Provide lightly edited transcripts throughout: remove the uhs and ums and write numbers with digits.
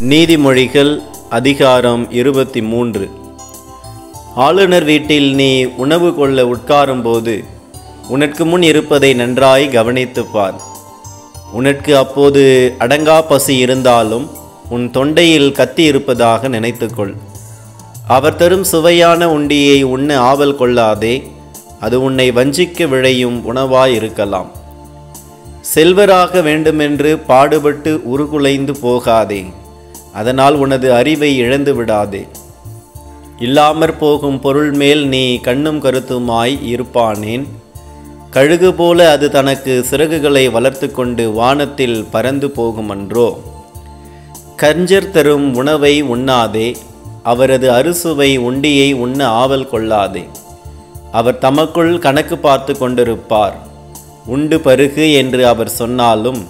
நீதிமொழிகள் அதிகாரம் 23. ஆளுநர் வீட்டில் நீ உணவு கொள்ள உட்காரும்போது உனக்கு முன் இருப்பதை நன்றாய் கவனித்துப் பார். உனக்கு அப்போது அடங்கா பசி இருந்தாலும் உன் தொண்டையில் கத்தி இருப்பதாக நினைத்துக்கொள். அவர் தரும் சுவையான உண்டியை உண்ண ஆவல் கொள்ளாதே, அது உன்னை வஞ்சிக்க விழையும் உணவாயிருக்கலாம். செல்வராக வேண்டுமென்று பாடுபட்டு உருகுலைந்து போகாதே, அதனால் உனது அறிவை இழந்து விடாதே. இல்லாமற் போகும் பொருள் மேல் நீ கண்ணும் கருத்துமாய் இருப்பானேன்? கழுகு போல அது தனக்கு சிறகுகளை வளர்த்து கொண்டு வானத்தில் பறந்து போகுமன்றோ? கஞ்சர் தரும் உணவை உண்ணாதே, அவரது அறுசுவை உண்டியை உண்ண ஆவல் கொள்ளாதே. அவர் தமக்குள் கணக்கு பார்த்து கொண்டிருப்பார். உண்டு பருகு என்று அவர் சொன்னாலும்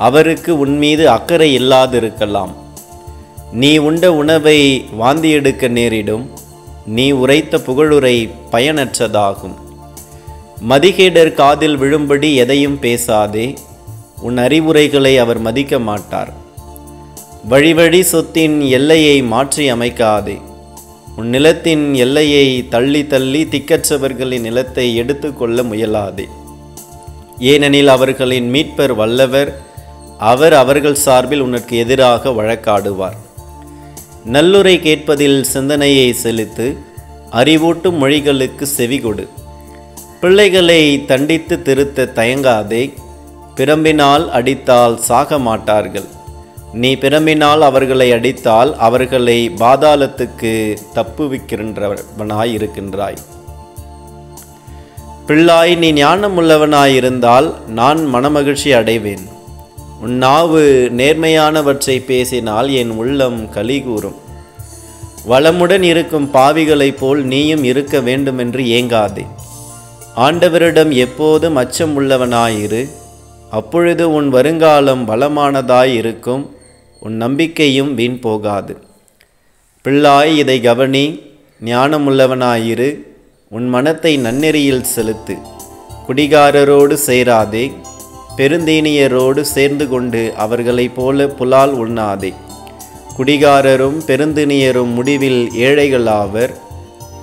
அவருக்கு உன்மீது அக்கறை இல்லாதிருக்கலாம். நீ உண்ட உணவை வாந்தியெடுக்க நேரிடும். நீ உரைத்த புகழுரை பயனற்றதாகும். மதிகேடர் காதில் விழும்படி எதையும் பேசாதே, உன் அறிவுரைகளை அவர் மதிக்க மாட்டார். வழி வழி சொத்தின் எல்லையை மாற்றி அமைக்காதே, உன் நிலத்தின் எல்லையை தள்ளி தள்ளி திக்கற்றவர்களின் நிலத்தை எடுத்துக்கொள்ள முயலாதே. ஏனெனில் அவர்களின் மீட்பர் வல்லவர், அவர் அவர்கள் சார்பில் உனக்கு எதிராக வழக்காடுவார். நல்லுரை கேட்பதில் சிந்தனையை செலுத்து, அறிவூட்டும் மொழிகளுக்கு செவிகொடு. பிள்ளைகளை தண்டித்து திருத்த தயங்காதே, பிரம்பினால் அடித்தால் சாக மாட்டார்கள். நீ பிரம்பினால் அவர்களை அடித்தால் அவர்களை பாதாளத்துக்கு தப்புவிக்கின்றவனாயிருக்கின்றாய். பிள்ளாய், நீ ஞானமுள்ளவனாயிருந்தால் நான் மனமகிழ்ச்சி அடைவேன். உன் நாவு நேர்மையானவற்றை பேசினால் என் உள்ளம் கலிகூரும். வளமுடன் இருக்கும் பாவிகளைப் போல் நீயும் இருக்க வேண்டுமென்று ஏங்காதே. ஆண்டவரிடம் எப்போதும் அச்சம் உள்ளவனாயிரு, அப்பொழுது உன் வருங்காலம் வளமானதாயிருக்கும், உன் நம்பிக்கையும் வீண் போகாது. பிள்ளாய், இதை கவனி, ஞானமுள்ளவனாயிரு, உன் மனத்தை நன்னெறியில் செலுத்து. குடிகாரரோடு சேராதே, பெருந்தீனியரோடு சேர்ந்து கொண்டு அவர்களைப் போல புலால் உண்ணாதே. குடிகாரரும் பெருந்தினியரும் முடிவில் ஏழைகளாவர்.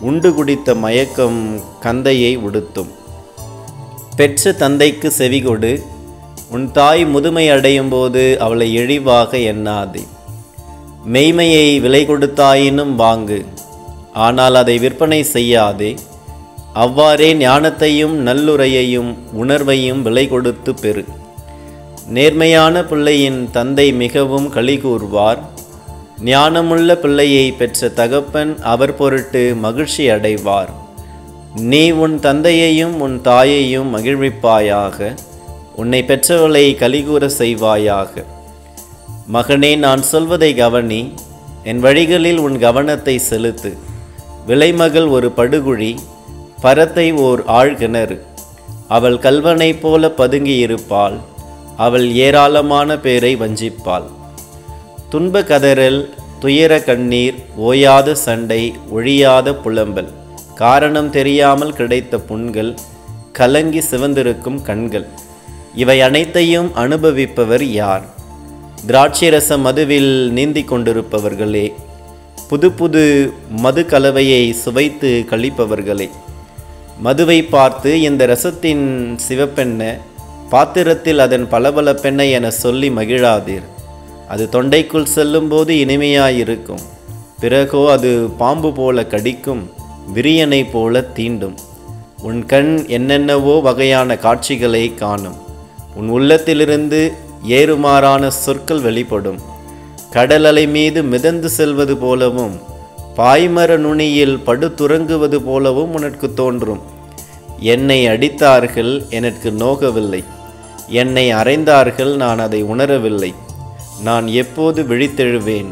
உண்டு குடித்த மயக்கம் கந்தையை உடுத்தும். பெற்ற தந்தைக்கு செவிகொடு. உன் தாய் முதுமை அடையும் போது அவளை இழிவாக எண்ணாதே. மெய்மையை விலை கொடுத்தாயினும் வாங்கு, ஆனால் அதை விற்பனை செய்யாதே. அவ்வாறே ஞானத்தையும் நல்லுரையையும் உணர்வையும் விலை கொடுத்து பெறு. நேர்மையான பிள்ளையின் தந்தை மிகவும் களிகூர்வார். ஞானமுள்ள பிள்ளையை பெற்ற தகப்பன் அவர் பொருட்டு மகிழ்ச்சி அடைவார். நீ உன் தந்தையையும் உன் தாயையும் மகிழ்விப்பாயாக, உன்னை பெற்றவளை கலிகூற செய்வாயாக. மகனே, நான் சொல்வதை கவனி, என் வழிகளில் உன் கவனத்தை செலுத்து. விலைமகள் ஒரு படுகுழி, பரத்தை ஓர் ஆழ்கிணறு. அவள் கல்வனை போல பதுங்கி இருப்பாள், அவள் ஏராளமான பேரை வஞ்சிப்பாள். துன்ப கதறல், துயர கண்ணீர், ஓயாத சண்டை, ஒழியாத புலம்பல், காரணம் தெரியாமல் கிடைத்த புண்கள், கலங்கி சிவந்திருக்கும் கண்கள், இவை அனைத்தையும் அனுபவிப்பவர் யார்? திராட்சைரச மதுவில் நீந்தி கொண்டிருப்பவர்களே, புது புது மது கலவையை சுவைத்து கழிப்பவர்களே, மதுவை பார்த்து இந்த ரசத்தின் சிவப்பெண்ண, பாத்திரத்தில் அதன் பளபளப்பெண்ண என சொல்லி மகிழாதீர். அது தொண்டைக்குள் செல்லும்போது இனிமையாயிருக்கும், பிறகோ அது பாம்பு போல கடிக்கும், விரியனை போல தீண்டும். உன் கண் என்னென்னவோ வகையான காட்சிகளை காணும். உன் உள்ளத்திலிருந்து ஏறுமாறான சொற்கள் வெளிப்படும். கடல் அலை மீது மிதந்து செல்வது போலவும் பாய்மர நுனியில் படுத்துறங்குவது போலவும் உனக்கு தோன்றும். என்னை அடித்தார்கள், எனக்கு நோகவில்லை. என்னை அறைந்தார்கள், நான் அதை உணரவில்லை. நான் எப்போது விழித்தெழுவேன்?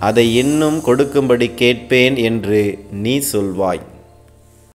அதை இன்னும் கொடுக்கும்படி கேட்பேன் என்று நீ சொல்வாய்.